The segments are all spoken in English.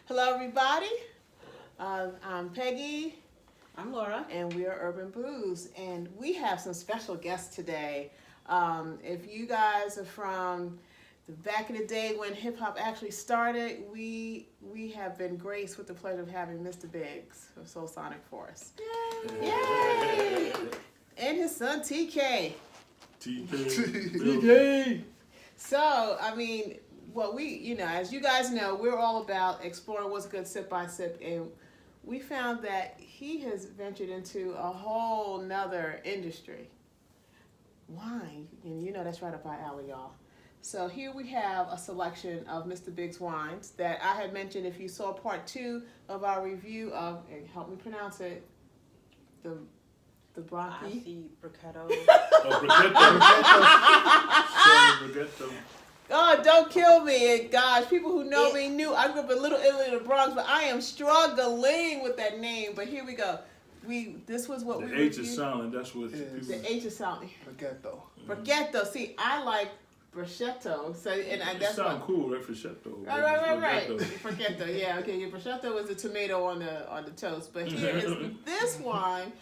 Hello, everybody. I'm Peggy, I'm Laura. and we are Urban Blues, and we have some special guests today. If you guys are from the back in the day when hip hop actually started, we have been graced with the pleasure of having Mr. Biggs of Soulsonic Force. Yay! Yay! And his son TK. TK. So, I mean, as you guys know, we're all about exploring what's good sip by sip, and we found that he has ventured into a whole nother industry. Wine, and you know that's right up our alley, y'all. So here we have a selection of Mr. Biggs wines that I had mentioned. If you saw part 2 of our review of, and help me pronounce it, the I Bronchi. see Brachetto. Brachetto. Oh, don't kill me. And gosh, people who know me knew I grew up in Little Italy, the Bronx, but I am struggling with that name. But here we go. This was what The we H reviewed. is silent. That's what The H is silent. Brachetto. Brachetto. See, I like bruschetto. So, It that's sounds what. cool, right? Frichetto. Right. Bruschetto. Yeah. Okay. Your bruschetto is a tomato on the toast, but here is this wine,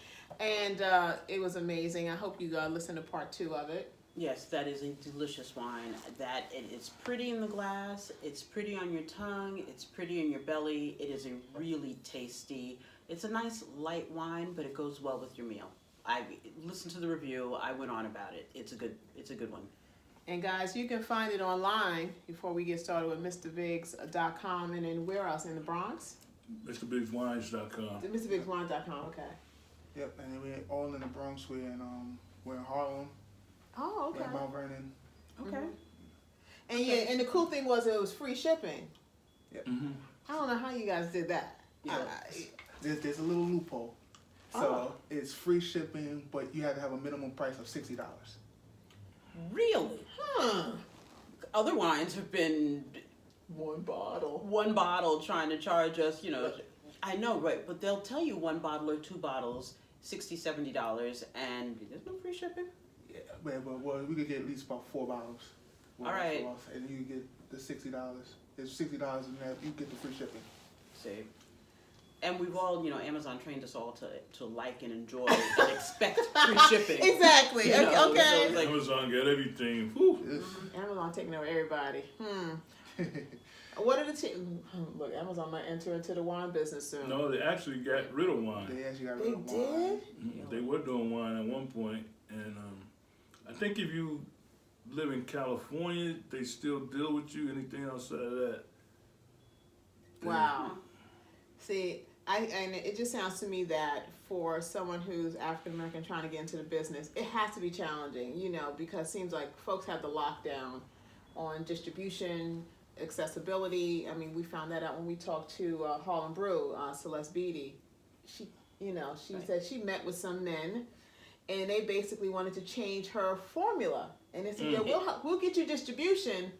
and it was amazing. I hope you listen to part 2 of it. Yes, that is a delicious wine. It's pretty in the glass. It's pretty on your tongue. It's pretty in your belly. It is a really tasty. It's a nice light wine, but it goes well with your meal. I listened to the review. I went on about it. It's a good one. And guys, you can find it online before we get started with MrBiggs.com, and then where else in the Bronx? MrBiggsWines.com. MrBiggsWine.com. Okay. Yep, and we're all in the Bronx. We're in Harlem. Oh, okay. We're in Mount Vernon. Okay. And and the cool thing was it was free shipping. Yep. Mm-hmm. I don't know how you guys did that. Yeah. There's a little loophole. So it's free shipping, but you have to have a minimum price of $60. Really? Huh. Other wines have been One bottle. one bottle trying to charge us, I know, right, but they'll tell you 1 bottle or 2 bottles, $60, $70, and there's no free shipping. Yeah, well, we could get at least about 4 bottles. All right. And you get the $60. It's $60 and that you get the free shipping. See? And we've all, Amazon trained us all to like and enjoy and expect free shipping. Exactly. You know, Okay. so it's like, Amazon got everything. Whew. Amazon taking over everybody. What are the look? Amazon might enter into the wine business soon. No, they actually got rid of wine. They actually got They rid of wine. did. They were doing wine at one point, and I think if you live in California, they still deal with you. Anything outside of that. Wow. See, and it just sounds to me that for someone who's African American trying to get into the business, it has to be challenging, because it seems like folks have the lockdown on distribution, accessibility. I mean, we found that out when we talked to Harlem Brew, Celeste Beatty. She said she met with some men, and they basically wanted to change her formula. And they said, yeah, we'll get you distribution,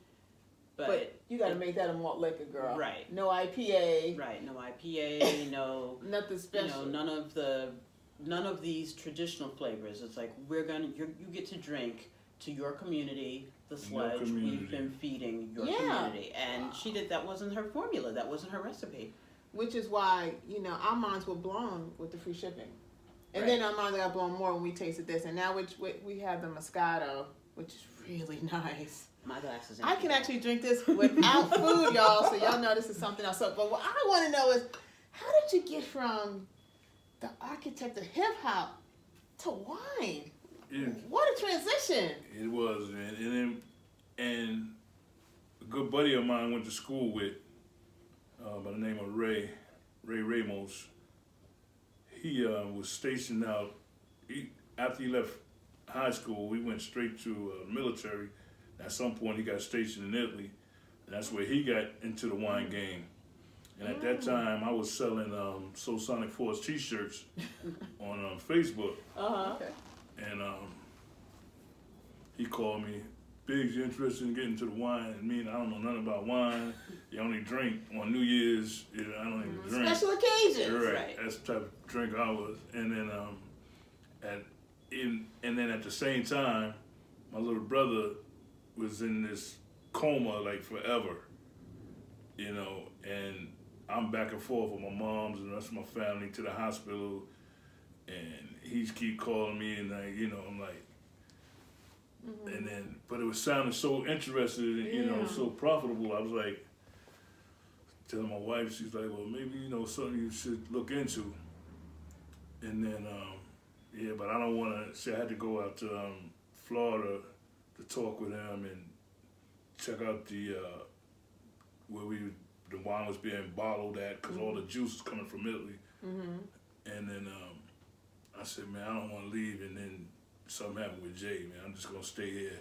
but you got to make that a malt liquor, girl. Right. No IPA. right, no IPA, no, Nothing special. none of these traditional flavors. It's like you get to drink to your community, the sludge we've been feeding your community. And she that wasn't her formula, that wasn't her recipe. Which is why, our minds were blown with the free shipping. And Right. then our minds got blown more when we tasted this. And now we have the Moscato, which is really nice. My glass is I can actually drink this without food, y'all, so y'all know this is something else. But what I want to know is, how did you get from the architect of hip-hop to wine? What a transition. It was, man. And a good buddy of mine went to school with, by the name of Ray Ramos. He was stationed out. After he left high school, we went straight to military. At some point, he got stationed in Italy. And that's where he got into the wine game. And at that time, I was selling Soulsonic Force T-shirts on Facebook. Okay. And he called me, Biggs, you interested in getting into the wine? And I don't know nothing about wine. You only drink on New Year's. I don't even drink. Special occasions. Right. That's the type of drink I was. And then at the same time, my little brother was in this coma like forever, and I'm back and forth with my mom's and the rest of my family to the hospital, and he's keep calling me, and I'm like, and then, but it was sounding so interested, and, so profitable. I was like, telling my wife, she's like, well, maybe something you should look into. And then, but I don't want to. See, I had to go out to Florida to talk with him and check out the where the wine was being bottled at, because all the juice is coming from Italy. And then I said, man, I don't want to leave, and then something happened with Jay, man. I'm just gonna stay here.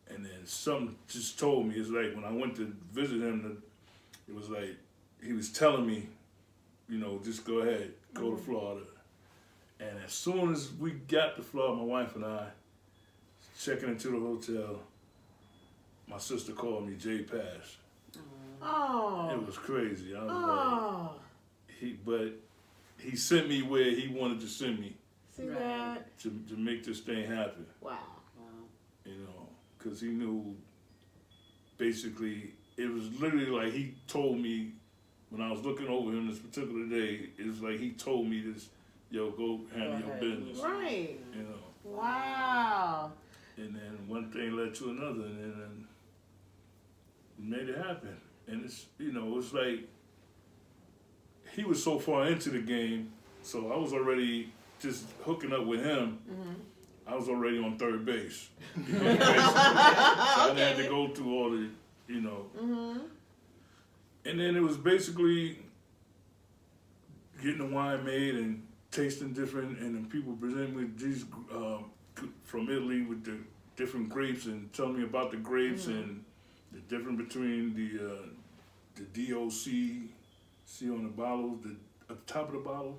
And then something just told me, it's like when I went to visit him, it was like he was telling me, just go ahead, go to Florida. And as soon as we got to Florida, my wife and I, checking into the hotel, my sister called me, Jay passed. Oh. It was crazy. I was like, but he sent me where he wanted to send me. See that? To make this thing happen. Wow. Because he knew, basically, it was literally like he told me, when I was looking over him this particular day, it was like he told me this, go handle your business. Right. Wow. And then one thing led to another, and then made it happen. And it's, it's like, he was so far into the game, so I was already just hooking up with him. I was already on third base. So I didn't have to go through all the, And then it was basically getting the wine made and tasting different, and then people presenting with these from Italy with the different grapes and telling me about the grapes and the difference between the DOC, see on the bottle, at the top of the bottle.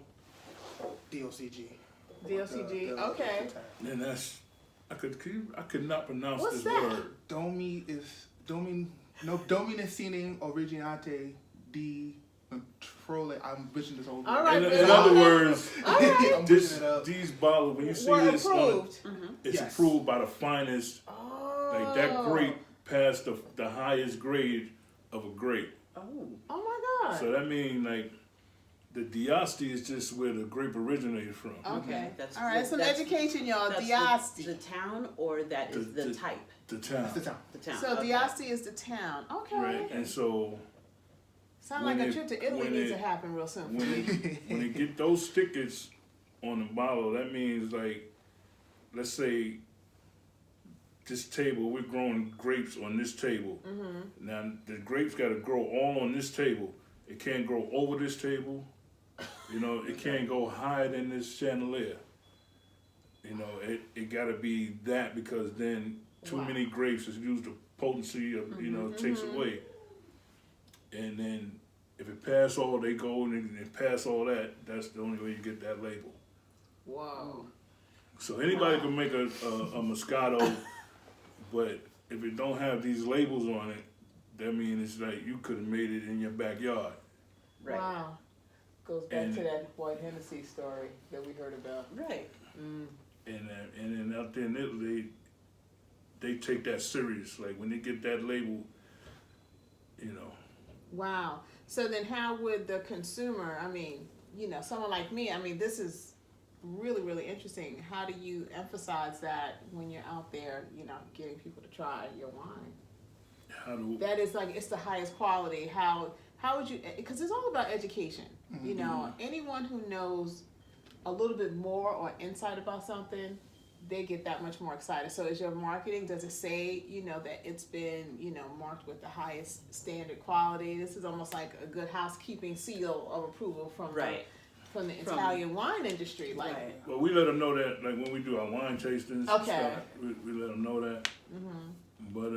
DOCG. DOCG, okay. And that's, I could not pronounce What's this that? word. Dominacine Originate di Controle. I'm butchering this whole. All right, in other words, I'm these it up. bottles, when you see Were this, approved. it's Yes. approved by the finest. Like that grape passed the highest grade of a grape. Oh. Oh my God. So that means like the Diasti is just where the grape originated from. Okay. That's All right, the- some that's- education, y'all. That's Diasti. the town, or that is the type? The town. That's the town. The town. So okay. Diasti is the town. Okay. Right. And so Sound when like a it- trip to Italy when needs it- to happen real soon for when me. when they get those stickers on the bottle, that means like, let's say this table, we're growing grapes on this table. Now the grapes got to grow all on this table. It can't grow over this table. It can't go higher than this chandelier. It got to be that, because then too many grapes is used the potency of, takes away. And then if it pass all, they go and it pass all that. That's the only way you get that label. Whoa. So anybody can make a Moscato, but if it don't have these labels on it, that means it's like you could have made it in your backyard. Right. Wow. Goes back And- to that White Hennessy story that we heard about. Right. And then out there in Italy, they take that serious. Like when they get that label, Wow. So then how would the consumer, someone like me, this is really, really interesting. How do you emphasize that when you're out there, getting people to try your wine? That is like, it's the highest quality. How would you, because it's all about education. Anyone who knows a little bit more or insight about something, they get that much more excited. So is your marketing, does it say, that it's been, marked with the highest standard quality? This is almost like a good housekeeping seal of approval from from the Italian wine industry. Like, well, we let them know that, like when we do our wine tastings and Okay. stuff, we let them know that. But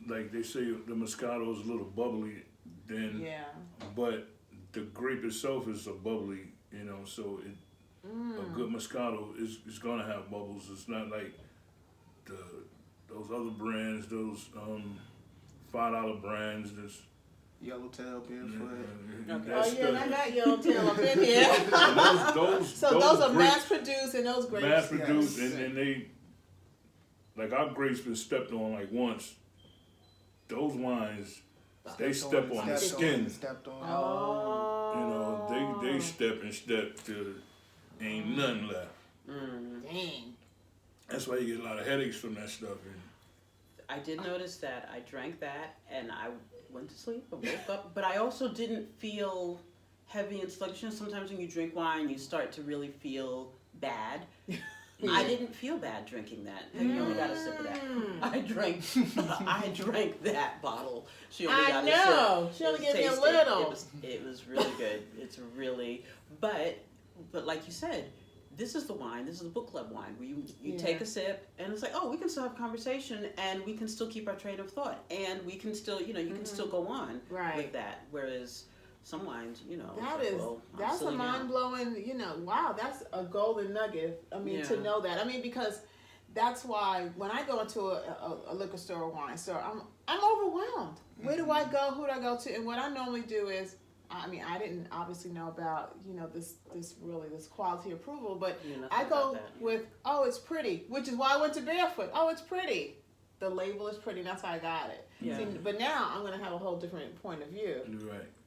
like they say, the Moscato is a little bubbly, then, but the grape itself is a bubbly, so a good Moscato is gonna have bubbles. It's not like those other brands, those $5 brands. That's Yellowtail, Barefoot. Okay. Oh yeah, and I got Yellowtail up in here. So those are mass produced and those grapes. Mass produced, and they, like our grapes been stepped on like once. Those wines They step on the skin. Stepped on. Oh. You know, they step and step till ain't nothing left. Dang. That's why you get a lot of headaches from that stuff. And I did notice that I drank that and I went to sleep. I woke up, but I also didn't feel heavy and sluggish. Sometimes when you drink wine, you start to really feel bad. I didn't feel bad drinking that. You only got a sip of that. I drank that bottle. She only got a sip. She only gave me a tasty. little. It was really good. It's really, but like you said, this is the wine. This is the book club wine where you take a sip and it's like, oh, we can still have conversation and we can still keep our train of thought and we can still, you can still go on with that. Whereas some wines, that's a mind blowing, wow, that's a golden nugget. I mean, to know that. I mean, because that's why when I go into a liquor store or wine store, I'm overwhelmed. Where do I go? Who do I go to? And what I normally do is, I mean, I didn't obviously know about, this quality approval, but I go with, oh, it's pretty, which is why I went to Barefoot. Oh, it's pretty. The label is pretty, and that's how I got it. Yeah. See, but now I'm going to have a whole different point of view.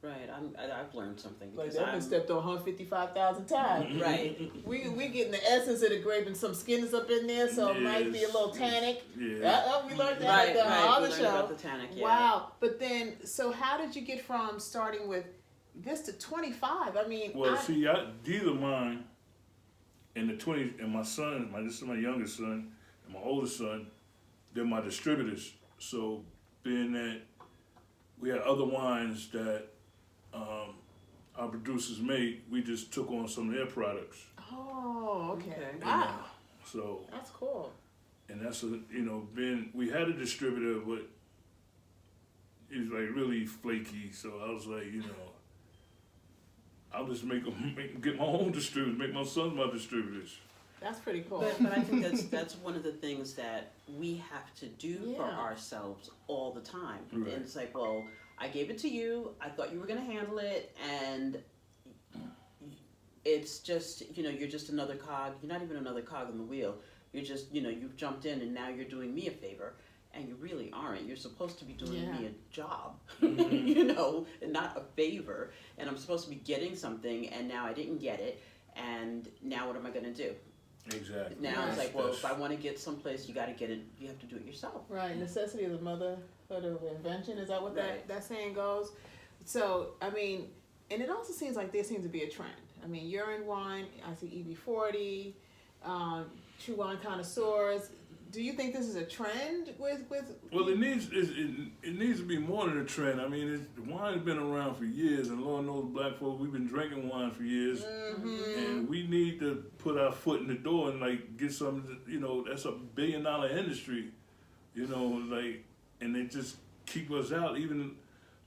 Right. I've learned something. Like, I've been stepped on 155,000 times. Right. We getting the essence of the grape and some skin is up in there, so it might be a little tannic. Yeah. We learned that at the other show. About the tannic, Wow. But then, so how did you get from starting with this to 25? I mean, these are mine, and the 20, and my son, this is my youngest son, and my oldest son, they're my distributors. So being that we had other wines that our producers made, we just took on some of their products. Oh, okay. Wow. So that's cool. And that's we had a distributor, but he was like really flaky. So I was like, I'll just get my own distributors, make my sons my distributors. That's pretty cool. But I think that's one of the things that we have to do for ourselves all the time. Right. And it's like, well, I gave it to you. I thought you were going to handle it, and it's just, you're just another cog. You're not even another cog in the wheel. You're just, you've jumped in, and now you're doing me a favor. And you really aren't. You're supposed to be doing me a job, and not a favor. And I'm supposed to be getting something, and now I didn't get it. And now what am I going to do? Exactly. Now it's like, well, if I want to get someplace, you got to get it. You have to do it yourself. Right. Necessity is the motherhood of invention. Is that what that saying goes? So, I mean, and it also seems like there seems to be a trend. I mean, you're in wine. I see EB40, true wine connoisseurs. Do you think this is a trend with? Well, it needs to be more than a trend. I mean, wine's been around for years, and Lord knows, black folks, we've been drinking wine for years, and we need to put our foot in the door and get some. That's a $1 billion industry, and they just keep us out. Even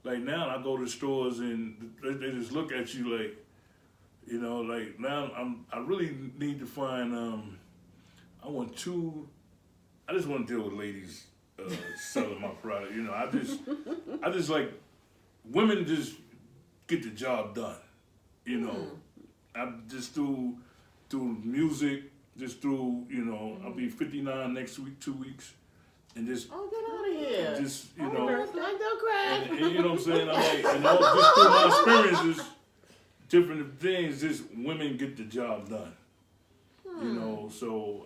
now, I go to stores and they just look at you now I really need to find. I just want to deal with ladies selling my product. I just like women just get the job done. I just through music, just through I'll be 59 next week, 2 weeks, and just get out of here. Just don't cry. And you know what I'm saying? I'm like, and just through my experiences, different things, just women get the job done. So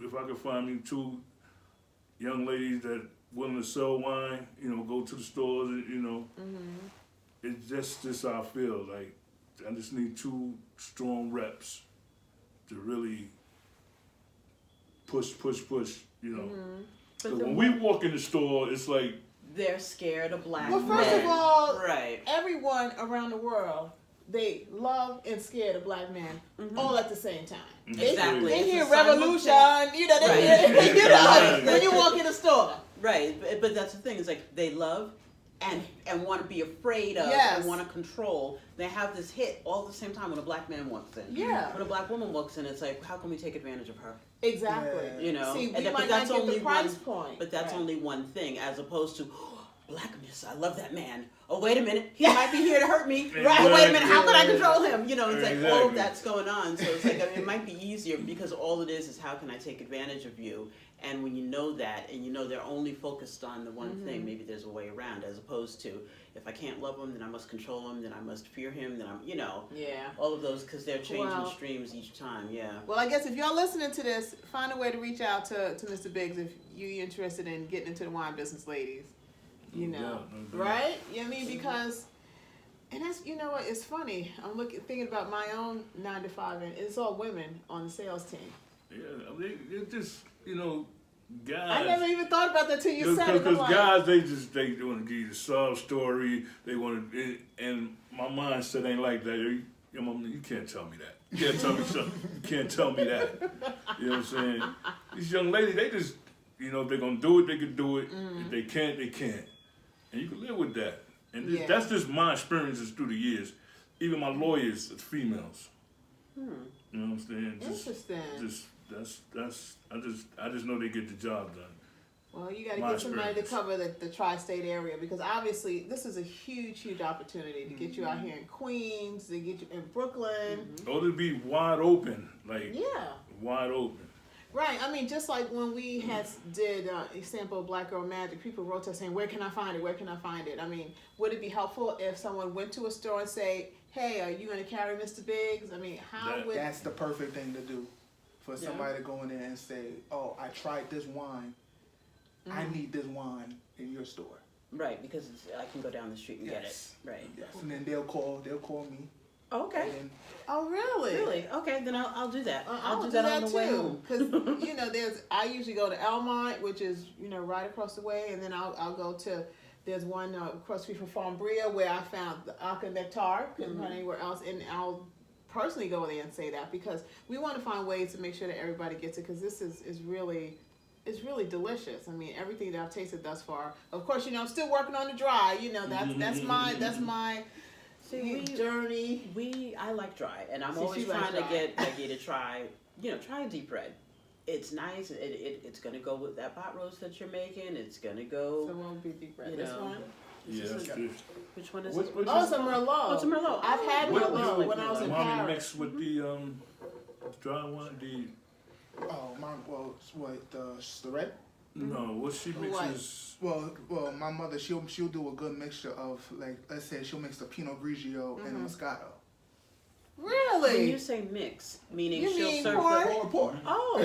if I could find me 2 young ladies that willing to sell wine, go to the stores, it's just how I feel. Like, I just need 2 strong reps to really push, So when we walk in the store, it's like they're scared of black men. Well, first of all, right. Everyone around the world, they love and scared of black men all at the same time. Exactly. They hear revolution, they hear, when you walk in the store. Right, but that's the thing, is like they love and want to be afraid of and want to control. They have this hit all at the same time when a black man walks in. Yeah. When a black woman walks in, it's like, how can we take advantage of her? Exactly. See, we might not get the price point. But that's only one thing, as opposed to, blackness, I love that man. Oh, wait a minute, he might be here to hurt me. Right? Oh, wait a minute, how can I control him? You know, it's like all of that's going on. So it's like, I mean, it might be easier because all it is how can I take advantage of you? And when you know that, and you know they're only focused on the one thing, maybe there's a way around, as opposed to, if I can't love him, then I must control him, then I must fear him, then I'm, you know, all of those, because they're changing streams each time, Well, I guess if y'all listening to this, find a way to reach out to Mr. Biggs if you're interested in getting into the wine business, ladies. You know, right? You know what I mean? Because, and that's, you know what, it's funny. I'm thinking about my own 9 to 5, and it's all women on the sales team. Yeah, I mean, it's just, you know, guys. I never even thought about that till you said it. Because guys, they want to give you the sob story. They want to, and my mindset ain't like that. You can't tell me that. You can't tell me something. You can't tell me that. You know what I'm saying? These young ladies, they just, you know, if they're going to do it, they can do it. If they can't, they can't. And you can live with that. And that's just my experiences through the years. Even my lawyers, it's females. You know what I'm saying? Interesting. I just know they get the job done. Well, you got to get somebody to cover the tri-state area, because obviously this is a huge opportunity to get you out here in Queens, to get you in Brooklyn. Oh, to be wide open, wide open. Right. I mean, just like when we did a sample of Black Girl Magic, people wrote to us saying, "Where can I find it? Where can I find it?" I mean, would it be helpful if someone went to a store and say, "Hey, are you going to carry Mr. Biggs?" I mean, that's the perfect thing to do, for somebody to go in there and say, "Oh, I tried this wine. I need this wine in your store." Right, because I can go down the street and get it. Right. Yes, and then they'll call me. Okay. Oh, really? Really? Okay, then I'll do that. I'll do that on the way home. Because, you know, I usually go to Elmont, which is, you know, right across the way, and then I'll go to, there's one across the street from Farmbria where I found the Alka Nectar, couldn't find anywhere else, and I'll personally go there and say that, because we want to find ways to make sure that everybody gets it, because this is really... It's really delicious. I mean, everything that I've tasted thus far. Of course, you know, I'm still working on the dry. You know, that's my journey. I like dry, and I'm always trying to get Maggie to try. You know, try a deep red. It's nice. It's gonna go with that pot roast that you're making. It's gonna go. So it won't be deep red. You This know, one. Which one is it? Oh, it's a Merlot. Oh, it's a Merlot. I've had Merlot when I was in Mommy Paris. mixed with the dry one. The red? No, what she mixes. Well, my mother, she'll do a good mixture of, like, let's say she'll mix the Pinot Grigio and a Moscato. Really? When you say mix, meaning she'll serve Pour. Oh,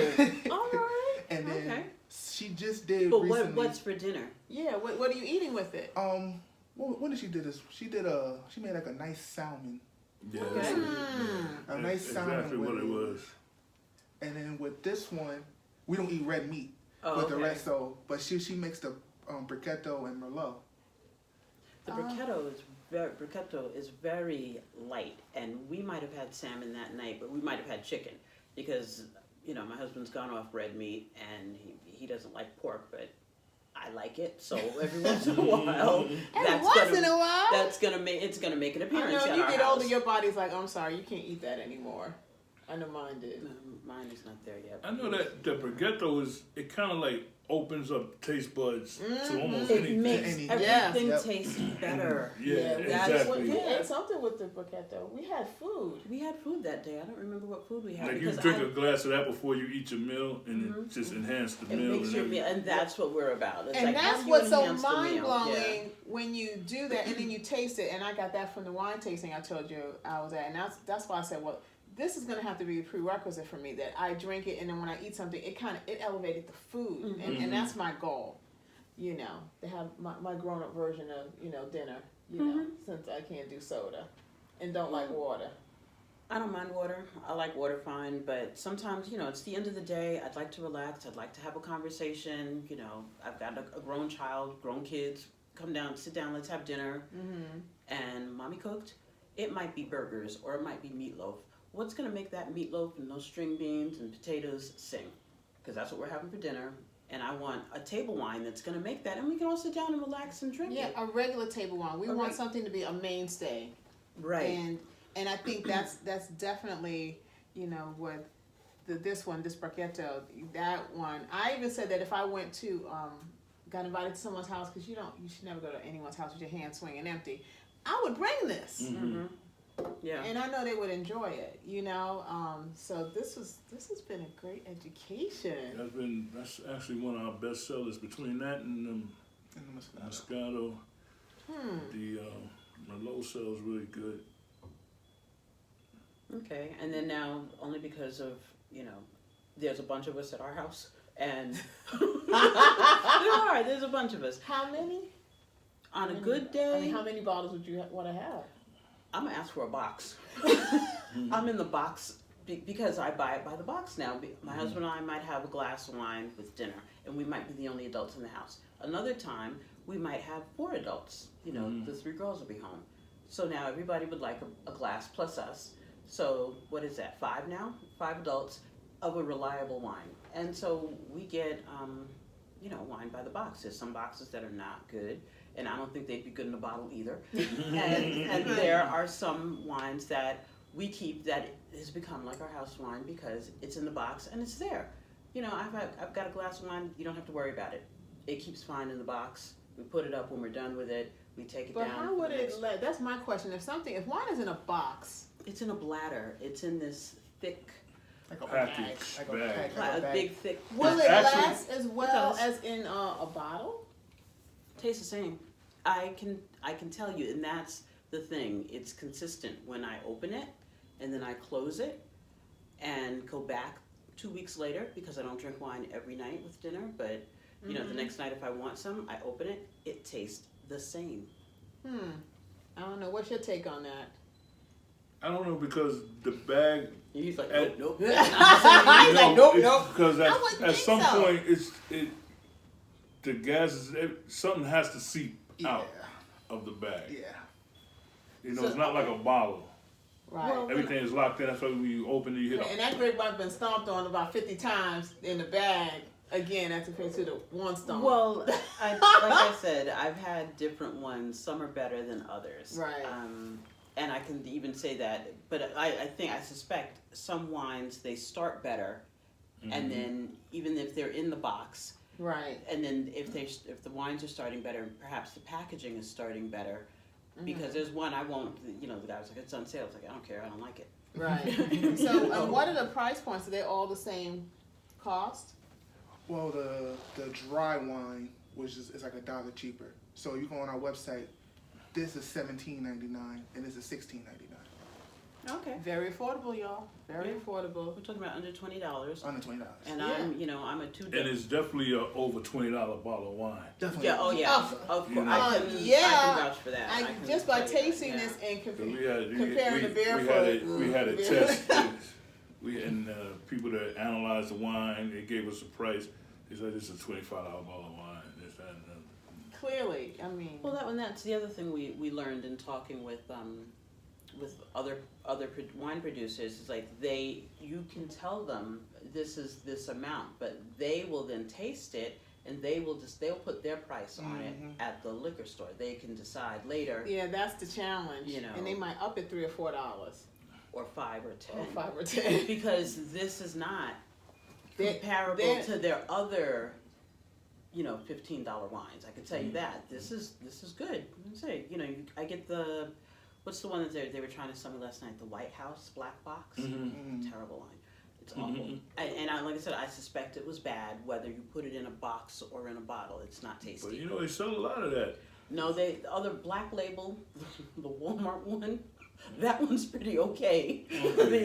all right. And then she just did. But recently, what's for dinner? Yeah. What are you eating with it? When did she do this? She made like a nice salmon. Yeah, a nice salmon. Exactly what it was. And then with this one, we don't eat red meat with the rest. But she mixed the Brichetto and Merlot. The Brichetto is very light, and we might have had salmon that night, but we might have had chicken, because, you know, my husband's gone off red meat, and he doesn't like pork, but I like it, so every once in a while, it's gonna make an appearance. I know, you get older, your body's like, I'm sorry, you can't eat that anymore. I know mine did. No, mine is not there yet. I know that the Brighetto it kind of like opens up taste buds to almost it anything. Makes everything taste better. Exactly. We ate something with the Brichetto. We had food. We had food that day. I don't remember what food we had. Like, you drink a glass of that before you eat your meal, and it just enhances the meal. It makes your meal, and that's what we're about. It's and like, that's what's so mind-blowing when you do that, and then you taste it. And I got that from the wine tasting I told you I was at. And that's why I said, well, this is going to have to be a prerequisite for me, that I drink it, and then when I eat something, it elevated the food. And that's my goal, you know, to have my grown-up version of, you know, dinner, you know, since I can't do soda and don't like water. I don't mind water. I like water fine, but sometimes, you know, it's the end of the day. I'd like to relax. I'd like to have a conversation. You know, I've got a grown child, grown kids. Come down, sit down, let's have dinner. And mommy cooked. It might be burgers or it might be meatloaf. What's going to make that meatloaf and those string beans and potatoes sing? Because that's what we're having for dinner. And I want a table wine that's going to make that. And we can all sit down and relax and drink it. Yeah, a regular table wine. We want something to be a mainstay. Right. And I think that's definitely, you know, what this Brichetto, that one. I even said that if I went to got invited to someone's house, because you should never go to anyone's house with your hands swinging empty. I would bring this. Mm-hmm. Yeah. And I know they would enjoy it, so this has been a great education. That's actually one of our best sellers. Between that and the Moscato. Moscato, the Merlot sells really good. Okay, and then now, only because of, there's a bunch of us at our house, and there's a bunch of us. How many? On a good day, how many bottles would you want to have? I'm gonna ask for a box. I'm in the box because I buy it by the box now. My husband and I might have a glass of wine with dinner, and we might be the only adults in the house. Another time, we might have 4 adults. The 3 girls will be home. So now everybody would like a glass plus us. So what is that? 5 now? 5 adults of a reliable wine. And so we get, wine by the box. There's some boxes that are not good, and I don't think they'd be good in a bottle either. and there are some wines that we keep that has become like our house wine because it's in the box and it's there. I've got a glass of wine. You don't have to worry about it. It keeps fine in the box. We put it up when we're done with it. We take it down. But how would that's my question. If wine is in a box. It's in a bladder. It's in this thick, Like a Package bag. a big thick. Will it Actually- last as well as in a bottle? Tastes the same. I can tell you, and that's the thing. It's consistent when I open it, and then I close it, and go back 2 weeks later because I don't drink wine every night with dinner. But the next night if I want some, I open it. It tastes the same. I don't know. What's your take on that? I don't know, because the bag. He's like, nope. He's like, nope. Because I wouldn't at think some so. point, the gas something has to seep out of the bag. Yeah. It's not like a bottle. Right. Well, Everything is locked in. That's why when you open it, you hit And that grapevine's been stomped on about 50 times in the bag. Again, as compared to the one stomp. Well, like I said, I've had different ones. Some are better than others. Right. And I can even say that, but I suspect some wines, they start better, and then even if they're in the box, right. and then if the wines are starting better, perhaps the packaging is starting better, because there's one I won't, the guy was like, it's on sale. It's like, I don't care, I don't like it. Right. So, what are the price points? Are they all the same cost? Well, the dry wine, which is like $1 cheaper. So you go on our website. This is $17.99 and this is $16.99. Okay. Very affordable, y'all. Very affordable. We're talking about under $20. Under $20. And I'm a 2 And it's definitely a over $20 bottle of wine. Definitely. Yeah, oh yeah, of course. I can vouch for that. I can Just by tell you that, tasting yeah. this and We comparing the barefoot. We had a test. And people that analyzed the wine, they gave us a price. They said this is a $25 bottle of wine. This, that, and that. Clearly, I mean. Well, that's the other thing we learned in talking with other wine producers is like you can tell them this is this amount, but they will then taste it and they'll put their price on it at the liquor store. They can decide later. Yeah, that's the challenge. And they might up it $3 or $4. Or 5 or 10. Or 5 or 10. Because this is not comparable to their other, $15 wines. I can tell you that. This is good. I say, I get what's the one that they were trying to sell me last night? The White House Black Box. Terrible wine. It's awful. And like I said, I suspect it was bad, whether you put it in a box or in a bottle. It's not tasty. But they sell a lot of that. No, the other Black Label, the Walmart one. That one's pretty okay. They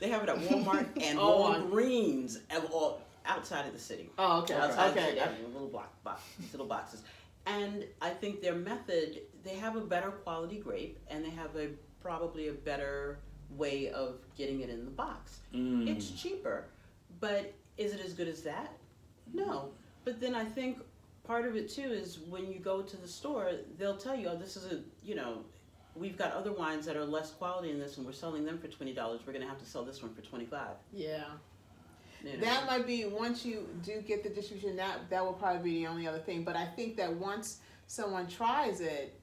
have it at Walmart and Walgreens, all outside of the city. Oh, okay. Outside of the city, little boxes. And I think their method, they have a better quality grape, and they have probably a better way of getting it in the box. It's cheaper, but is it as good as that? No. But then I think part of it too is when you go to the store, they'll tell you, this is we've got other wines that are less quality in this, and we're selling them for $20. We're going to have to sell this one for $25. Yeah. That might be, once you do get the distribution, that will probably be the only other thing. But I think that once someone tries it,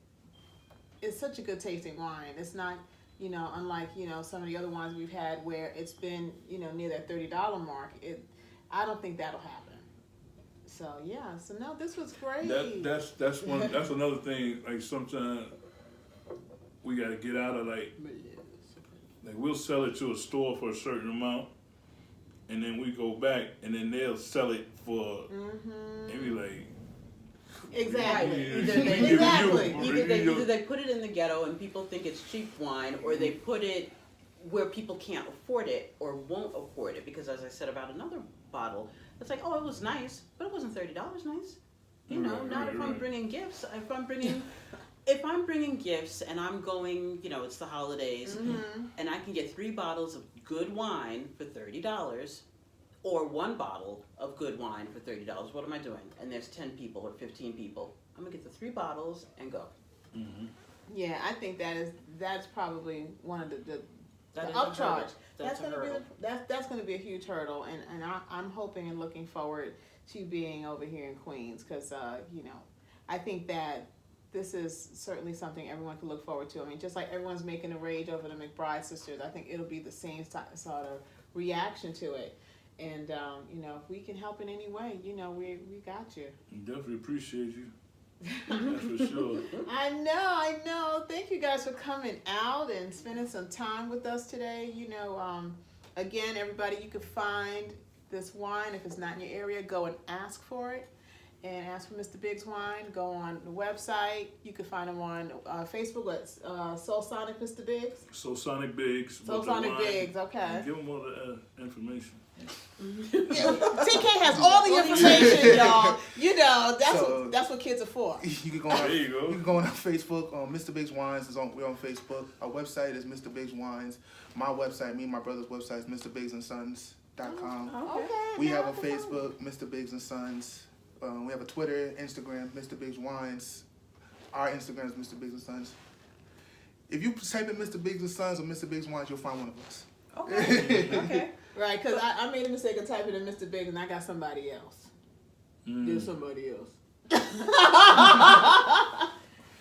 it's such a good tasting wine. It's not, unlike, some of the other wines we've had where it's been, near that $30 mark. I don't think that'll happen. So yeah, so no, this was great. That's another thing. Like sometimes we gotta get out of like we'll sell it to a store for a certain amount, and then we go back and then they'll sell it for maybe like. Exactly. Either they put it in the ghetto and people think it's cheap wine, or they put it where people can't afford it or won't afford it. Because as I said about another bottle, it's like, oh, it was nice, but it wasn't $30 nice. You know, not if I'm bringing gifts. If I'm bringing gifts and I'm going, you know, it's the holidays, and I can get 3 bottles of good wine for $30. Or 1 bottle of good wine for $30. What am I doing? And there's 10 people or 15 people. I'm gonna get the 3 bottles and go. Yeah, I think that's probably one of the upcharge. That's gonna be a huge hurdle, and I'm hoping and looking forward to being over here in Queens, because you know, I think that this is certainly something everyone can look forward to. I mean, just like everyone's making a rage over the McBride sisters, I think it'll be the same sort of reaction to it. And, you know, if we can help in any way, you know, we got you. Definitely appreciate you. That's for sure. I know. Thank you guys for coming out and spending some time with us today. You know, again, everybody, you can find this wine. If it's not in your area, go and ask for it. And ask for Mr. Biggs Wine. Go on the website. You can find him on Facebook at Soulsonic Mr. Biggs. Soulsonic Biggs. Soulsonic Biggs, okay. Give them all the information. TK has all the information, y'all. You know, that's what kids are for. You can go there you go. You can go on our Facebook. Mr. Biggs Wines we're on Facebook. Our website is Mr. Biggs Wines. My website, me and my brother's website is MrBiggsandSons.com. Okay. We have a Facebook, Mr. Biggs and Sons. We have a Twitter, Instagram, Mr. Biggs Wines. Our Instagram is Mr. Biggs and Sons. If you type in Mr. Biggs and Sons or Mr. Biggs Wines, you'll find one of us. Okay. Right, because I made a mistake of typing in Mr. Biggs and I got somebody else. There's somebody else.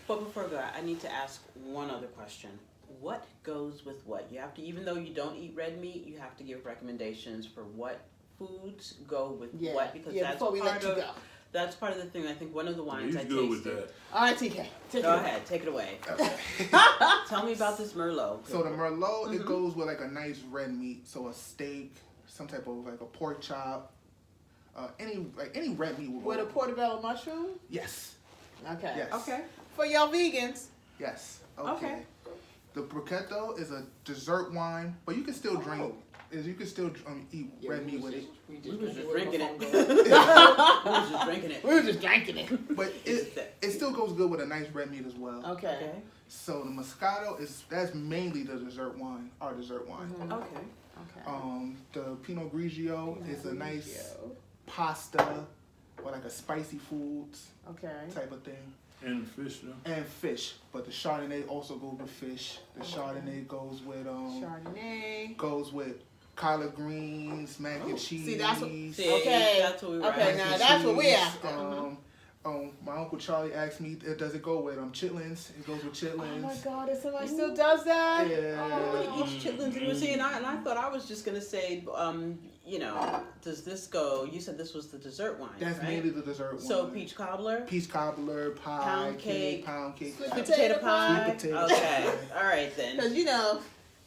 But before I go, I need to ask one other question. What goes with what? You have to, even though you don't eat red meat, you have to give recommendations for what foods go with what, because that's part of the thing. I think one of the wines I tasted. Good with that. All right, TK. Go ahead, take it away. Tell me about this Merlot. So the Merlot, it goes with like a nice red meat, so a steak, some type of like a pork chop, any red meat will go. With a portobello mushroom? Yes. Okay. Yes. Okay. For y'all vegans. Yes. Okay. The Bruschetto is a dessert wine, but you can still drink. You can still eat red meat with it. We was just drinking it. We were just drinking it. But it still goes good with a nice red meat as well. Okay. So the Moscato that's mainly the dessert wine, our dessert wine. Okay. The Pinot Grigio is a nice pasta or like a spicy foods type of thing. And fish, though. And fish, but the Chardonnay also goes with fish. The Chardonnay goes with goes with collard greens, mac and cheese. See, that's what we were after. Now that's what we're after. My Uncle Charlie asked me, does it go with chitlins? It goes with chitlins. Oh my God, if somebody still does that? Yeah. Nobody eats chitlins. And I thought I was just gonna say, you know, does this go? You said this was the dessert wine. That's right? mainly the dessert wine. So peach cobbler, pie, pound cake, sweet potato pie. Sweet potato. Okay, all right then. Because you know,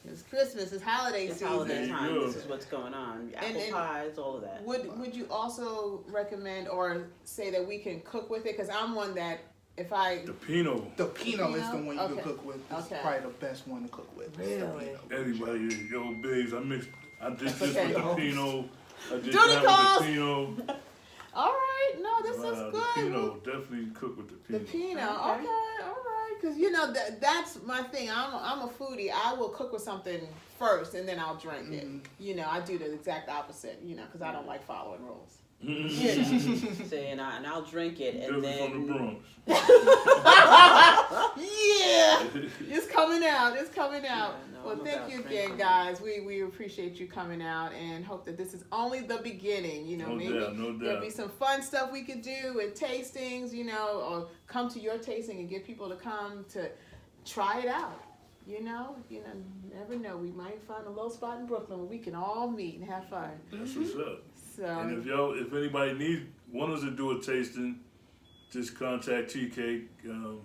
it's Christmas, it's holiday It's season. holiday time. This is what's going on. Apple pies, all of that. Would you also recommend or say that we can cook with it? Because I'm one that if I the Pinot. The Pinot is the one you can cook with. It's probably the best one to cook with. Really? Everybody, yo, Biggs, I did this with the Pinot. I did Duty that calls. with the Pinot. All right, no, this is The good. Pinot, definitely cook with the Pinot. The Pinot, okay, all right, because you know that's my thing. I'm a foodie. I will cook with something first and then I'll drink it. You know, I do the exact opposite. You know, because I don't like following rules. See, and I'll drink it, and then from the Bronx. Yeah, it's coming out. It's coming out. Yeah, Well, thank you again, guys. We appreciate you coming out and hope that this is only the beginning. You know, maybe there'll be some fun stuff we could do with tastings. You know, or come to your tasting and get people to come to try it out. You never know. We might find a little spot in Brooklyn where we can all meet and have fun. That's what's up. So, and if anybody needs want us to do a tasting, just contact TK. You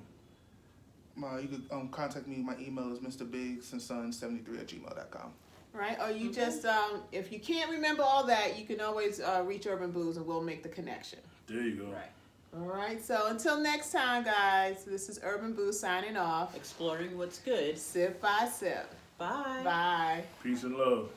could contact me. My email is mrbigsandson73@gmail.com. Right? Or you just, if you can't remember all that, you can always reach Urban Booze and we'll make the connection. There you go. Right. All right. So until next time, guys, this is Urban Booze signing off. Exploring what's good. Sip by sip. Bye. Bye. Peace and love.